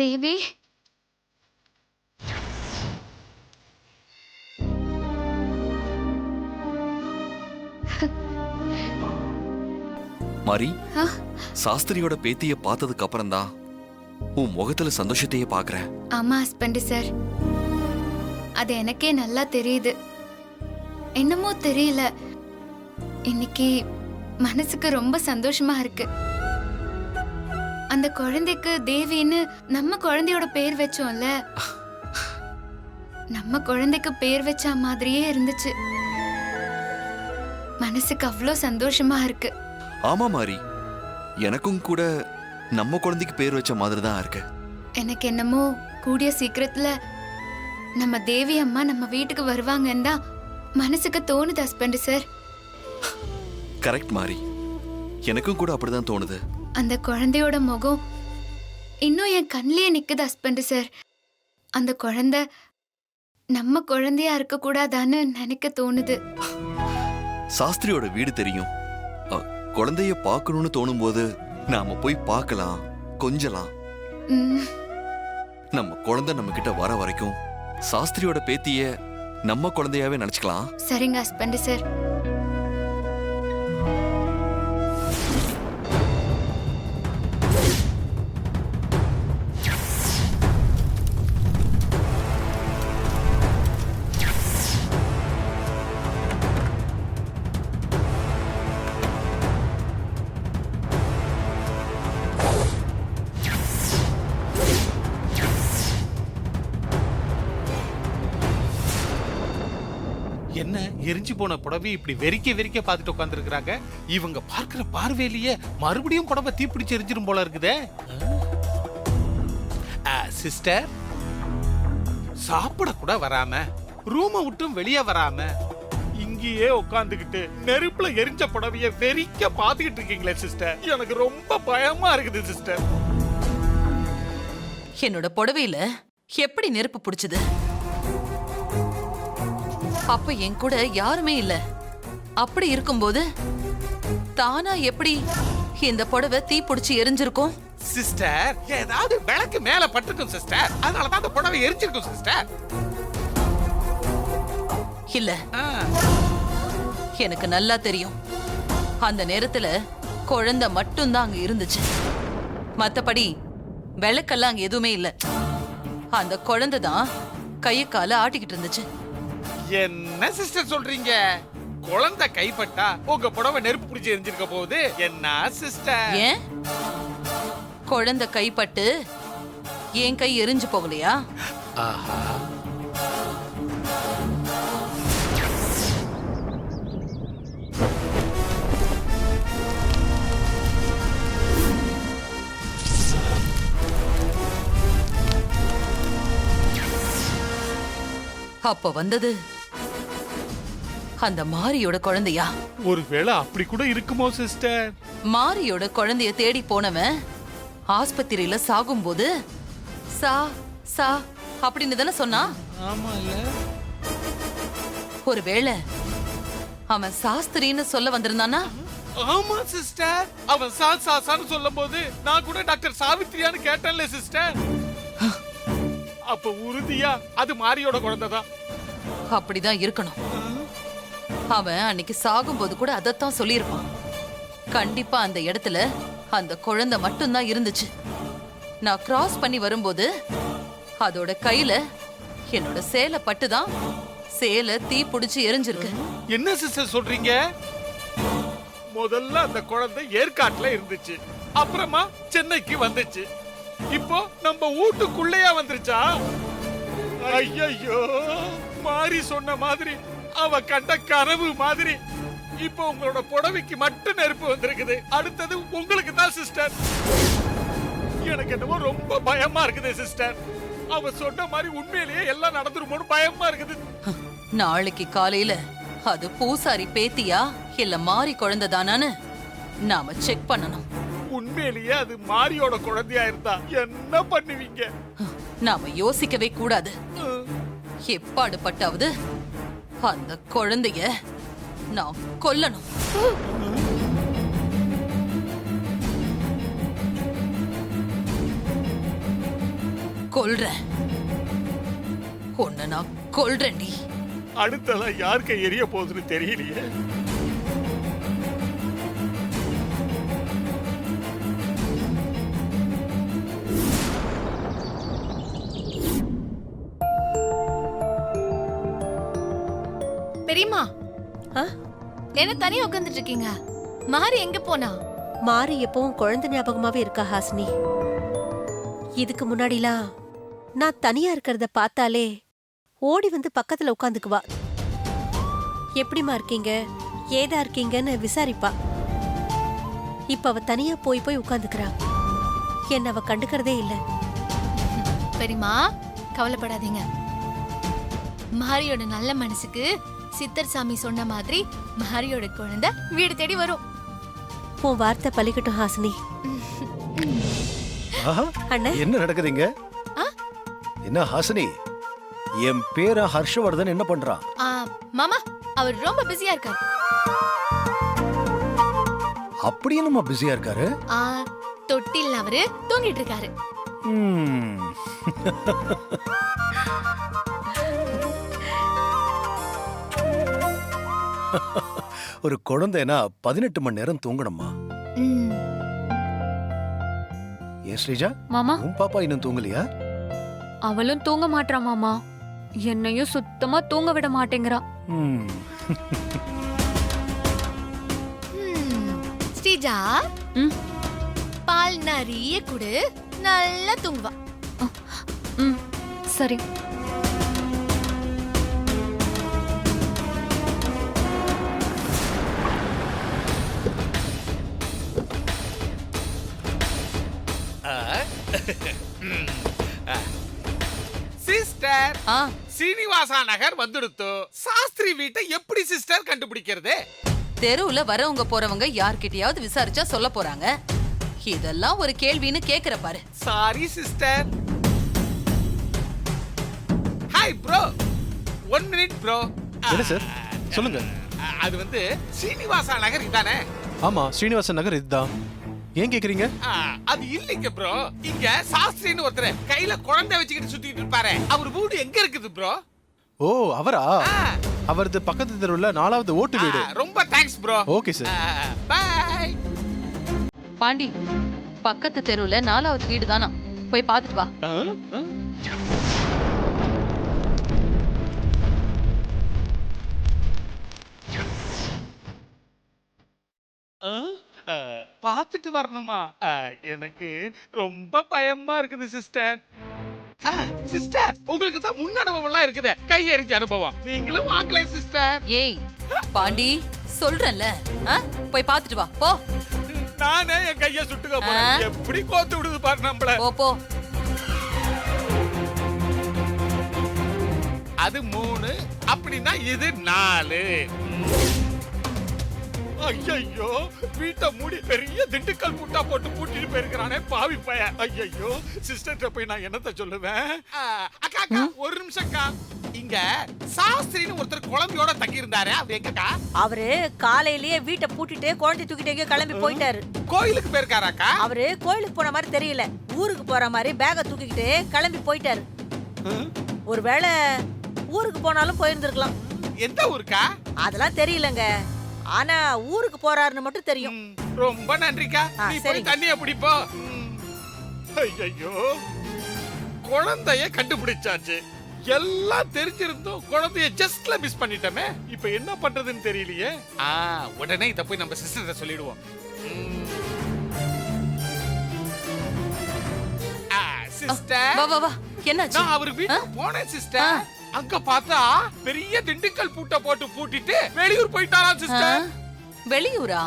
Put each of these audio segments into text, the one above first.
தேவி, மாரி, சாஸ்திரியோட பேத்திய பார்த்ததுக்கு அப்புறம் தான் உன் முகத்துல சந்தோஷத்தையே பாக்குறேன். ஆமா ஹஸ்பண்ட் சார், அது எனக்கே நல்லா தெரியுது. என்னமோ தெரியல, இன்னைக்கு மனசுக்கு ரொம்ப சந்தோஷமா இருக்கு. அந்த குழந்தைக்கு தேவின்னு நம்ம குழந்தையோட பேர் வச்சோம்ல, நம்ம குழந்தைக்கு பேர் வச்ச மாதிரியே இருந்துச்சு. மனசுக்கு அவ்வளோ சந்தோஷமா இருக்கு. ஆமா மாரி, எனக்கும் கூட நம்ம குழந்தைக்கு பேர் வச்ச மாதிரி தான் இருக்கு. எனக்கு என்னமோ கூடிய சீக்கிரத்துல நம்ம தேவி அம்மா நம்ம வீட்டுக்கு வருவாங்கன்னு தான் மனசுக்கு தோணுது ஹஸ்பண்ட் சார். கரெக்ட் மாரி, எனக்கும் கூட அப்படிதான் தோணுது. அந்த குழந்தையோட முகம் இன்னும் என் கண்ணிலேயே நிக்குது ஹஸ்பண்ட் சார். அந்த குழந்தை நம்ம குழந்தையா இருக்க கூடாதான்னு நினைக்க தோணுது. சாஸ்திரியோட வீடு தெரியும். குழந்தைய பார்க்கணும்னு தோணும் போது நாம போய் பார்க்கலாம், கொஞ்சலாம். நம்ம குழந்தை நம்ம கிட்ட வர வரைக்கும் சாஸ்திரியோட பேத்திய நம்ம குழந்தையாவே நினைச்சுக்கலாம். சரிங்க ஹஸ்பண்ட் சார். என்ன எரிஞ்சு போன புடவை இப்படி வெறிக்க வெறிக்க பார்த்துட்டு உட்காந்துருக்காங்க. இவங்க பார்க்கிற பார்வையிலேயே மறுபடியும் புடவை தீப்பிடிச்சு எரிஞ்சிரும் போல இருக்குதே. சிஸ்டர், சாப்பிட கூட வராம, ரூமை விட்டும் வெளியே வராம, இங்கேயே உட்காந்துக்கிட்டு நெருப்புல எரிஞ்ச புடவைய வெறிக்க பார்த்துக்கிட்டு இருக்கீங்களே சிஸ்டர். எனக்கு ரொம்ப பயமா இருக்குது சிஸ்டர். என்னோட புடவையில எப்படி நெருப்பு பிடிச்சது? அப்ப என் கூட யாருமே இல்ல. அப்படி இருக்கும்போது தானா எப்படி இந்த புடவை தீ பிடிச்சு எரிஞ்சிருக்கும்? சிஸ்டர், ஏதாவது விளக்கு மேல பட்டிருக்கும் சிஸ்டர், அதனாலதான் அந்த புடவை எரிஞ்சிருக்கும் சிஸ்டர். இல்ல, எனக்கு நல்லா தெரியும். அந்த நேரத்துல குழந்தை மட்டும்தான் அங்க இருந்துச்சு. மத்தபடி விளக்கெல்லாம் அங்க எதுவுமே இல்ல. அந்த குழந்தை தான் கைய கால ஆட்டிக்கிட்டு இருந்துச்சு. என்ன சிஸ்டர் சொல்றீங்க? குழந்தை கைப்பட்டா உங்க புடவை நெருப்பு பிடிச்சி எரிஞ்சிருக்க போகுது. என்ன சிஸ்டர்? ஏன் குழந்தை கைப்பட்டு என் கை எரிஞ்சு போகலையா? ஆஹா, அப்ப வந்தது அந்த மாரியோட குழந்தையா? ஒருவேளை அப்படி கூட இருக்குமோ சிஸ்டர்? மாரியோட குழந்தைய தேடி போனவன் ஆஸ்பத்திரியில சாகும்போது சா சா அப்படின்னு தானே சொன்னா? ஆமால. ஒருவேளை அவன் சாஸ்திரின்னு சொல்ல வந்திருந்தானா? ஆமா சிஸ்டர், அவன் சான்னு சொல்லும் போது நான் கூட டாக்டர் சாவித்ரியான்னு கேட்டேன்ல சிஸ்டர். அப்ப உறுதியா அது மாரியோட குழந்தைதான். அப்படிதான் இருக்கணும். அவன் அன்னைக்கு சாகும்போது கூட அதத்தான் சொல்லியிருப்பான். கண்டிப்பா அந்த இடத்துல அந்த குழந்தை மட்டும்தான் இருந்துச்சு. நான் கிராஸ் பண்ணி வரும்போது அதோட கையில என்னோட சேலை பட்டுதான் சேலை தீ பிடிச்சு எரிஞ்சிருக்கு. என்ன சிஸ்டர் சொல்றீங்க? முதல்ல அந்த குழந்தை ஏற்காட்டுல இருந்துச்சு, அப்புறமா சென்னைக்கு வந்துச்சு, இப்போ நம்ம வீட்டுக்குள்ளேயா வந்துருச்சா? ஐயோ, மாறி சொன்ன மாதிரி, அவ கண்ட கனவு மாதிரி இப்போ உங்களோட புடவைக்கு மட்டும் நெருப்பு வந்திருக்குது. அடுத்தது உங்களுக்கு தான் சிஸ்டர். எனக்கு என்னவோ ரொம்ப பயமா இருக்குது சிஸ்டர். அவ சொன்ன மாதிரி உண்மையிலேயே எல்லாம் நடந்துருமோன்னு பயமா இருக்குது. நாளைக்கு காலையில அது பூசாரி பேத்தியா இல்ல மாறி குழந்தை தானான்னு நாம செக் பண்ணணும். உண்மையிலேயே அது மாரியோட குழந்தையா இருந்தா என்ன பண்ணுவீங்க? நாம யோசிக்கவே கூடாது. எப்பாடு பட்டாவது அந்த குழந்தைய நான் கொல்லணும். கொல்றேன். உன்னை நான் கொல்றேன்டி. அடுத்ததா யாருக்கு எரிய போகுதுன்னு தெரியலையே. பெரியம்மா, என்ன தனியா உட்காந்துட்டு இருக்கீங்க? மாறி எங்க போனா? மாறி எப்பவும் குழந்தை ஞாபகமாவே இருக்கா ஹாசினி. இதுக்கு முன்னாடிலாம் நான் தனியா இருக்கிறத பார்த்தாலே ஓடி வந்து பக்கத்துல உட்காந்துக்குவா. எப்படிமா இருக்கீங்க, ஏதா இருக்கீங்கன்னு விசாரிப்பா. இப்ப அவ தனியா போய் போய் உட்காந்துக்கிறா. என்ன அவ கண்டுக்கிறதே இல்ல. பெரியம்மா, கவலைப்படாதீங்க. மாரியோட நல்ல மனசுக்கு சித்தர் சாமி சொன்ன மாதிரி மாரியோட குழந்தை வீடு தேடி வரும். உன் வார்த்தை பலிக்கட்டும் ஹாசினி. ஆஹா, அண்ணா, என்ன நடக்குதுங்க? என்ன ஹாசினி, என் பேர ஹர்ஷவர்தன் என்ன பண்றான்? மாமா, அவர் ரொம்ப பிஸியா இருக்காரு. அப்படியே நம்ம பிஸியா இருக்காரு. தொட்டில் அவரு தூங்கிட்டு இருக்காரு. ம். ஒரு குழந்தைனா 18 மணி நேரம் தூங்கணுமா? ஏன் ஸ்ரீஜா, மாமா, உன் பாப்பா இன்னும் தூங்கலையா? அவளும் தூங்க மாட்றா மாமா. என்னையும் சுத்தமா தூங்க விட மாட்டேங்கிறா. ம். ஸ்ரீஜா, ம். பால் நிறைய குடு, நல்லா தூங்குவா. ம், சரி. சிஸ்டர், ஆ, சீனிவாசா நகர் வந்துடுத்து. சாஸ்திரி வீட்டை எப்படி சிஸ்டர் கண்டுபிடிக்கிறது? தெருவுல வரவங்க போறவங்க யார்கிட்டயாவது விசாரிச்சா சொல்ல போறாங்க. இதெல்லாம் ஒரு கேள்வின்னு கேக்குற பாரு. Sorry sister. Hi bro, 1 minute bro. என்ன சார், சொல்லுங்க. அது வந்து சீனிவாசா நகர் இதானே? ஆமா, ஸ்ரீனிவாசன் நகர் இதுதான். ஏன் கேக்குறீங்க? அது இல்லைங்க ப்ரோ. இங்க சாஸ்திரின்னு ஒருத்தர் கையில குழந்தை வச்சுக்கிட்டு சுத்திட்டு இருப்பாரு. அவர் வீடு எங்க இருக்குது ப்ரோ? ஓ, அவரா? அவரது பக்கத்து தெருவுல 4வது ஓட்டு வீடு. ரொம்ப thanks bro. Okay sir. Bye. Pandi, பக்கத்து தெருவுல 4வது வீடு தானா? போய் பாத்துட்டு வா. பார்த்துட்டு வரணுமா? எனக்கு ரொம்ப பயமா இருக்குது சிஸ்டர். சிஸ்டர், உங்களுக்கு தான் முன் அனுபவம் எல்லாம் இருக்குது, கை எறிஞ்ச அனுபவம். நீங்களும் வாங்கல சிஸ்டர். ஏய் பாண்டி, சொல்றேன்ல, போய் பாத்துட்டு வா போ. நானே என் கைய சுட்டுக்க போறேன். எப்படி கோத்து விடுது பாரு நம்மள. போ போ. அது 3, அப்படின்னா இது 4. ஐயோ, வீட்டை மூடி பெரிய திண்டுக்கல் பூட்டா போட்டு பூட்டிட்டு போயிருக்கிறானே பாவி பையன். ஐயோ, சிஸ்டர்ட்ட போய் நான் என்னத்த சொல்லுவேன்? அக்கா அக்கா, ஒரு நிமிஷம் அக்கா. இங்க சாஸ்திரின்னு ஒருத்தர் குழந்தையோட தங்கி இருந்தாரு. அவர் எங்கக்கா? அவரு காலையிலேயே வீட்டை பூட்டிட்டு குழந்தை தூக்கிட்டு எங்கேயோ கிளம்பி போயிட்டாரு. கோயிலுக்கு போயிருக்காராக்கா? அவரு கோயிலுக்கு போன மாதிரி தெரியல, ஊருக்கு போற மாதிரி பேக தூக்கிக்கிட்டு கிளம்பி போயிட்டாரு. ஒருவேளை ஊருக்கு போனாலும் போயிருந்திருக்கலாம். எந்த ஊருக்கா? அதெல்லாம் தெரியலங்க. ஆனா ஊருக்கு போறாருன்னு மட்டும் தெரியும். ரொம்ப நன்றிக்கா. நீ போய் சரிங்க. தண்ணிய பிடிப்போ. ஐயோ, குழந்தைய கண்டுபிடிச்சாச்சு. எல்லாம் தெரிஞ்சிருந்தும் குழந்தைய ஜஸ்ட்ல மிஸ் பண்ணிட்டோமே. இப்போ என்ன பண்றதுன்னு தெரியலையே. உடனே இத போய் நம்ம சிஸ்டர்ட்ட சொல்லிடுவோம். சிஸ்டர், வா வா வா. என்னாச்சு? நான் அவர் வீட்டுக்கு போனேன் சிஸ்டர். அங்க பார்த்தா பெரிய திண்டுக்கல் பூட்டை போட்டு பூட்டிட்டு வெளியூர் போயிட்டாரா சிஸ்டர். வெளியூரா?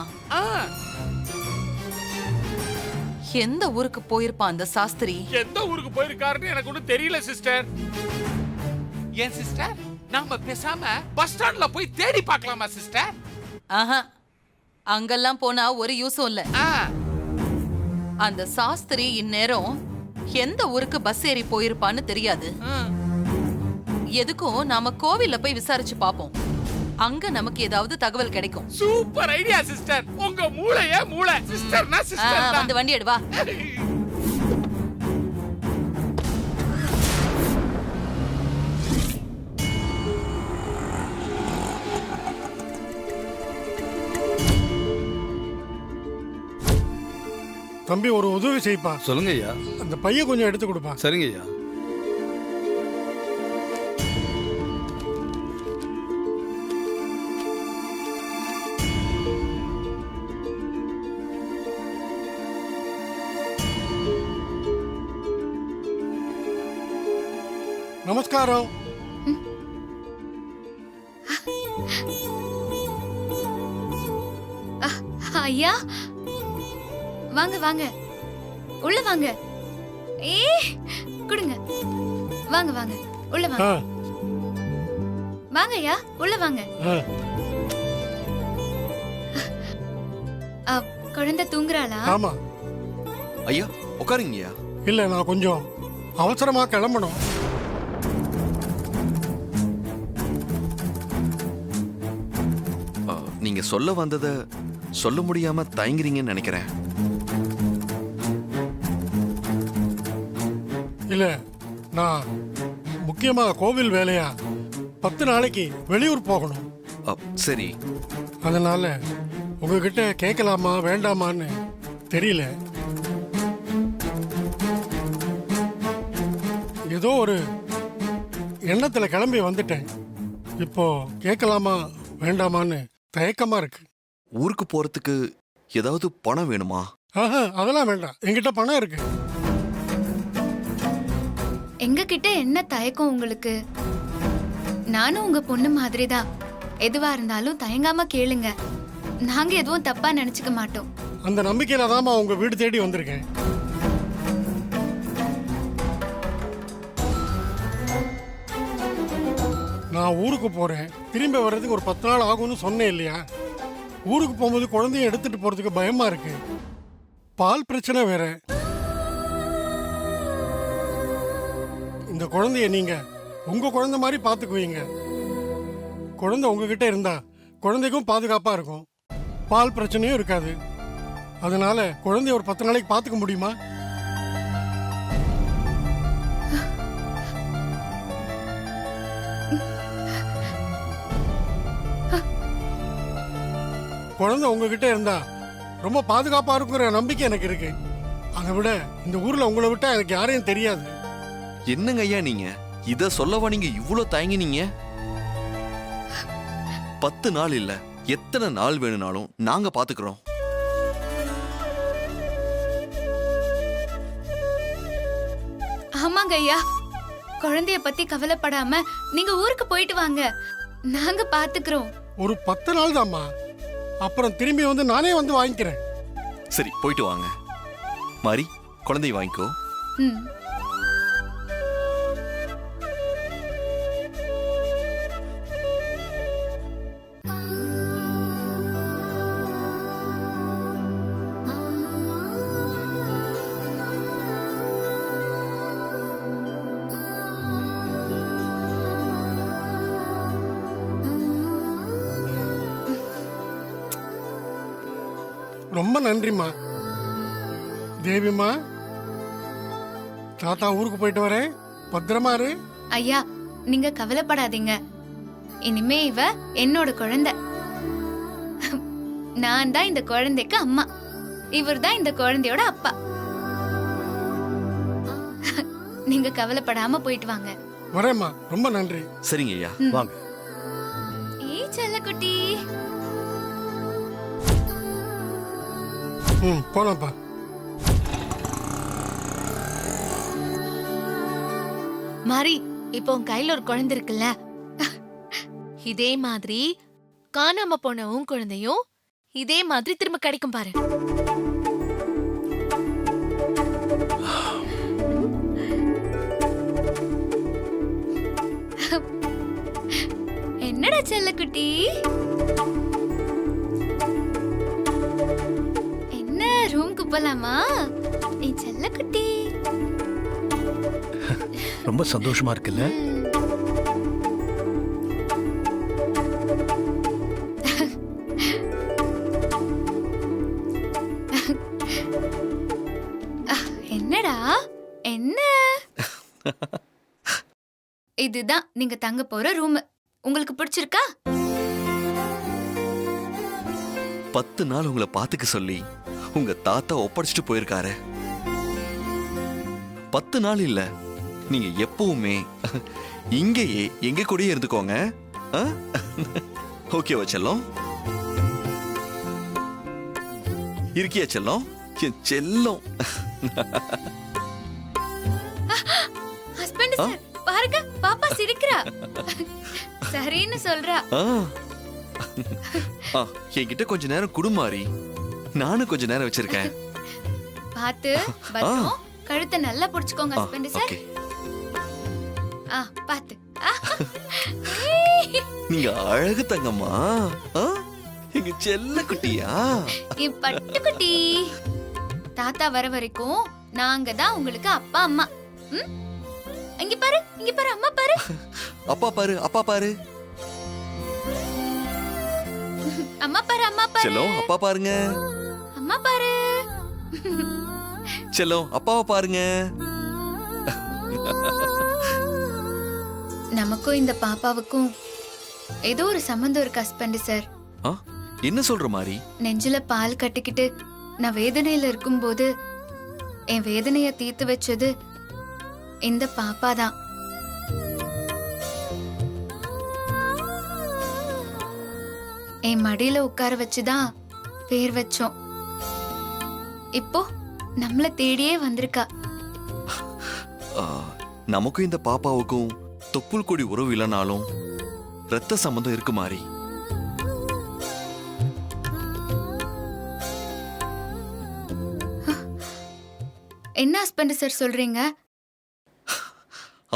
எந்த ஊருக்கு போயிருப்பான் அந்த சாஸ்திரி? எந்த ஊருக்கு போயிருக்காருன்னு எனக்கு ஒன்னும் தெரியல சிஸ்டர். ஏன் சிஸ்டர், நாம பேசாம பஸ் ஸ்டாண்ட்ல போய் தேடி பார்க்கலாமா சிஸ்டர்? ஆஹா, அங்கெல்லாம் போனா ஒரு யூஸும் இல்ல. அந்த சாஸ்திரி இந்நேரம் எந்த ஊருக்கு பஸ் ஏறி போயிருப்பான்னு தெரியாது. எதுக்கும் நாம கோவில்ல போய் விசாரிச்சு பாப்போம். அங்க நமக்கு ஏதாவது தகவல் கிடைக்கும். Super idea sister. உங்க மூளையே மூளை. சிஸ்டர்னா சிஸ்டர் தான். வந்து வண்டி எடு வா. தம்பி ஒரு உதவி செய்ப்பா. சொல்லுங்க ஐயா. அந்த பையன் கொஞ்சம் எடுத்து கொடுப்பா. சரிங்க ஐயா. நமஸ்காரம். ஐயா வாங்க வாங்க உள்ள வாங்க. ஏ கொடுங்க. வாங்க வாங்க உள்ள வாங்க. வாங்க ஐயா உள்ள வாங்க. குழந்தை தூங்குறாளா? ஆமா. ஐயா உட்காருங்கய்யா. இல்ல நான் கொஞ்சம் அவசரமா கிளம்பணும். நீங்க சொல்ல வந்தத சொல்ல முடியாம தயங்குறீங்கன்னு நினைக்கிறேன். இல்ல நான் முக்கியமா கோவில் வேலையா 10 நாளைக்கு வெளியூர் போகணும். சரி. அதனால உங்ககிட்ட கேட்கலாமா வேண்டாமான்னு தெரியல. ஏதோ ஒரு எண்ணத்துல கிளம்பி வந்துட்டேன். இப்போ கேட்கலாமா வேண்டாமான்னு தயக்கமா இருக்கு. ஊருக்கு போறதுக்கு ஏதாவது பணம் வேணுமா? அதெல்லாம் வேண்டாம், என்கிட்ட பணம் இருக்கு. எங்க கிட்ட என்ன தயக்கம் உங்களுக்கு? நானும் உங்க பொண்ணு மாதிரி தான். எதுவா இருந்தாலும் தயங்காம கேளுங்க. நாங்க எதுவும் தப்பா நினைச்சுக்க மாட்டோம். அந்த நம்பிக்கையில தான் உங்க வீடு தேடி வந்திருக்கேன். நான் ஊருக்கு போறேன், திரும்பி வர்றதுக்கு ஒரு 10 நாள் ஆகும்னு சொன்னேன் இல்லையா? ஊருக்கு போகும்போது குழந்தைய எடுத்துட்டு போறதுக்கு பயமா இருக்கு. பால் பிரச்சனை வேற. இந்த குழந்தைய நீங்க உங்க குழந்தை மாதிரி பாத்துக்குவீங்க. குழந்தை உங்ககிட்ட இருந்தா குழந்தைக்கும் பாதுகாப்பா இருக்கும், பால் பிரச்சனையும் இருக்காது. அதனால குழந்தைய ஒரு 10 நாளைக்கு பாத்துக்க முடியுமா? குழந்தை உங்ககிட்ட இருந்தா ரொம்ப பாதுகாப்பா இருக்கிற நம்பிக்கை எனக்கு இருக்கு. அதை விட இந்த ஊர்ல உங்களை விட்டா எனக்கு யாரையும் தெரியாது. என்னங்க ஐயா நீங்க இத சொல்லவா நீங்க இவ்வளவு தயங்கினீங்க? 10 நாள் இல்ல, எத்தனை நாள் வேணும்னாலும் நாங்க பாத்துக்கிறோம். ஆமாங்க ஐயா, குழந்தைய பத்தி கவலைப்படாம நீங்க ஊருக்கு போயிட்டு வாங்க, நாங்க பாத்துக்கிறோம். ஒரு 10 நாள் தான்மா, அப்புறம் திரும்பி வந்து நானே வந்து வாங்கிக்கிறேன். சரி போயிட்டு வாங்க. மாரி குழந்தைய வாங்கிக்கோ. ரொம்ப நன்றிம்மா. தேவிம்மா, தாத்தா ஊருக்கு போயிட்டு வரேன், பத்திரமா இரு. ஐயா நீங்க கவலைப்படாதீங்க. இனிமே இவ என்னோட குழந்தை. நான் தான் இந்த குழந்தைக்கு அம்மா, இவர் தான் இந்த குழந்தையோட அப்பா. நீங்க கவலைப்படாம போயிட்டு வாங்க. வரேம்மா, ரொம்ப நன்றி. சரிங்க ஐயா. வாங்க. ஏய் செல்லக்குட்டி. போலாம்ப்பா. மாரி, இப்போ உன் கையில ஒரு குழந்தை இருக்குல்ல, இதே மாதிரி காணாம போன உன் குழந்தையும் இதே மாதிரி திரும்ப கிடைக்கும் பாரு. என்னடா செல்லக்குட்டி, என்ன ரூம்க்கு போலாமா? என் செல்லக்குட்டி ரொம்ப சந்தோஷமா இருக்குல்ல? என்னடா என்ன? இதுதான் நீங்க தங்க போற ரூம். உங்களுக்கு பிடிச்சிருக்கா? 10 நாள் உங்களை பாத்துக்க சொல்லி உங்க தாத்தா ஒப்படைச்சிட்டு போயிருக்காரு. 10 நாள் இல்ல, நீங்க எப்பவுமே இங்கேயே எங்க கூடயே இருந்துக்கோங்க. ஓகேவா செல்லம்? இருக்கியா செல்லம்? என் செல்லம். ஹஸ்பண்ட் சார் பாருங்க, பாப்பா சிரிக்கிறா. சரின்னு சொல்றா. என்கிட்ட கொஞ்ச நேரம் குடுமாறி, நானும் கொஞ்ச நேரம் வச்சிருக்கேன். பாத்து பத்திரம், கழுத்தை நல்லா புடிச்சுக்கோங்க ஹஸ்பண்ட் சார். பாத்து. நீங்க அழகு தங்கம்மா. எங்க செல்ல குட்டியா? என் பட்டு குட்டி. தாத்தா வர வரைக்கும் நாங்க தான் உங்களுக்கு அப்பா அம்மா. இங்க பாரு, இங்க பாரு, அம்மா பாரு. அப்பா பாரு, அப்பா பாரு. அம்மா பாரு, அம்மா பாரு. செல்லம், அப்பா பாருங்க. அம்மா பாரு. செல்லம், அப்பாவை பாருங்க. நமக்கும் இந்த பாப்பாவுக்கும் ஏதோ ஒரு சம்பந்தம் இருக்கு ஹஸ்பண்ட் சார். என்ன சொல்ற மாதிரி? நெஞ்சில பால் கட்டிக்கிட்டு நான் வேதனையில இருக்கும்போது என் வேதனைய தீர்த்து வச்சது இந்த பாப்பா தான். என் மடியில உட்கார வச்சுதான் பேர் வச்சோம். இப்போ நம்மள தேடியே வந்திருக்கா. நமக்கும் இந்த பாப்பாவுக்கும் தொப்புள் கொடி உறவு இல்லைனாலும் ரத்த சம்பந்தம் இருக்கு மாதிரி. என்ன ஹஸ்பண்ட் சார் சொல்றீங்க?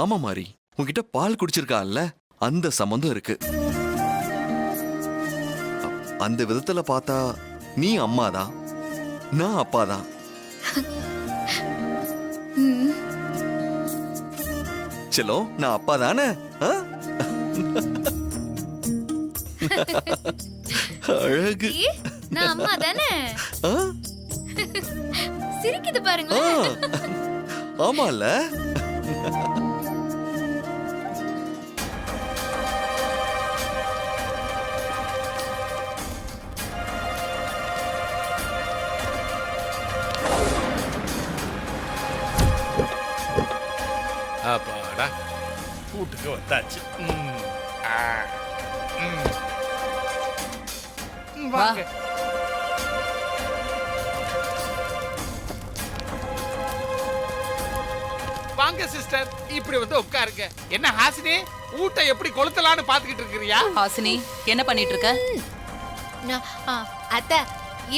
ஆமா மாதிரி, உன்கிட்ட பால் குடிச்சிருக்கான்ல, அந்த சம்பந்தம் இருக்கு. அந்த விதத்துல பார்த்தா நீ அம்மாதான், நான் அப்பாதான். செல்லோ, நான் அப்பா தானே? அழகு. நான் அம்மா தானே? சிரிக்குது பாருங்க. ஆமால. அப்பாடா, வீட்டுக்கு வந்தாச்சு. வாங்க. வாங்க சிஸ்டர், இப்படி வந்து உட்காருங்க. என்ன ஹாசினி, ஊட்ட எப்படி கொளுத்தலான்னு பாத்துக்கிட்டு இருக்கிறியா? ஹாசினி, என்ன பண்ணிட்டு இருக்க? அத்தை,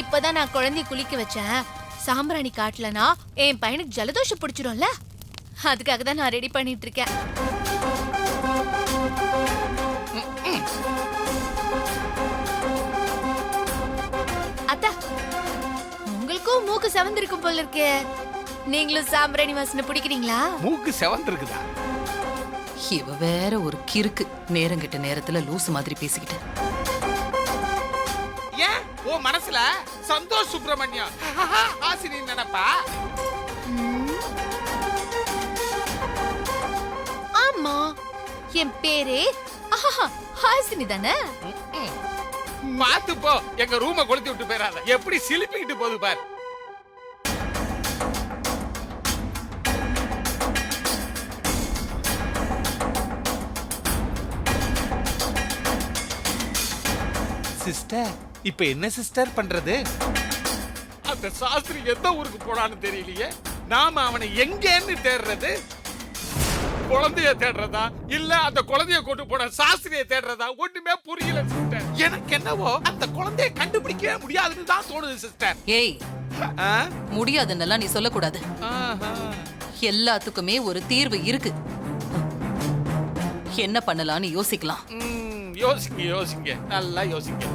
இப்பதான் நான் குழந்தைய குளிக்க வச்சேன். சாம்பிராணி காட்டலனா என் பையனுக்கு ஜலதோஷம் பிடிச்சிடும்ல, அதுக்காக தான் நான் ரெடி பண்ணிட்டு இருக்கேன். அத்தா, உங்களுக்கும் மூக்கு செவந்திருக்கும் போல இருக்கே. நீங்களும் சாம்பிராணி வாசனை பிடிக்கிறீங்களா? மூக்கு செவந்திருக்குதா? இவ வேற ஒரு கிறுக்கு, நேரங்கிட்ட நேரத்துல லூசு மாதிரி பேசிக்கிட்டு. ஏன் ஓ மனசுல சந்தோஷ் சுப்பிரமணியம் ஹாசினி நினைப்பா? ஆமா, என் பேரே ஹாசினி தானே. பாத்து போ, எங்க ரூம கொளுத்தி விட்டு போயிடாத. எப்படி சிலிப்பிக்கிட்டு போகுது பாரு. சிஸ்டர், இப்ப என்ன சிஸ்டர் பண்றது? அந்த சாஸ்திரி எந்த ஊருக்கு போனான்னு தெரியலையே. நாம அவனை எங்கன்னு தேடுறது? குழந்தைய தேடுறதா இல்ல அந்த குழந்தைய கொண்டு போன சாஸ்திரியை தேடுறதா? ஒண்ணுமே புரியல சிஸ்டர். எனக்கு என்னவோ அந்த குழந்தைய கண்டுபிடிக்கவே முடியாதுன்னு தான் தோணுது சிஸ்டர். ஏய், முடியாதுன்னெல்லாம் நீ சொல்லக்கூடாது. எல்லாத்துக்குமே ஒரு தீர்வு இருக்கு. என்ன பண்ணலாம்னு யோசிக்கலாம். யோசிங்க யோசிங்க, நல்லா யோசிங்க.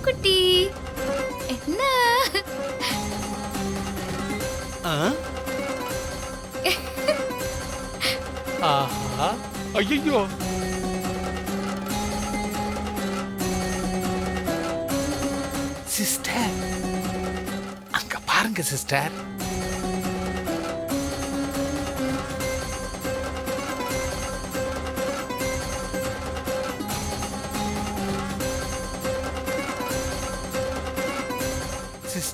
குட்டி என்ன? ஆஹா, ஐயோ, சிஸ்டர் அங்க பாருங்க சிஸ்டர்.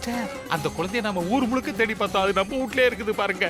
சிஸ்டர் அந்த குழந்தைய நம்ம ஊர் முழுக்க தேடி பார்த்தோம் அது நம்ம வீட்லயே இருக்குது பாருங்க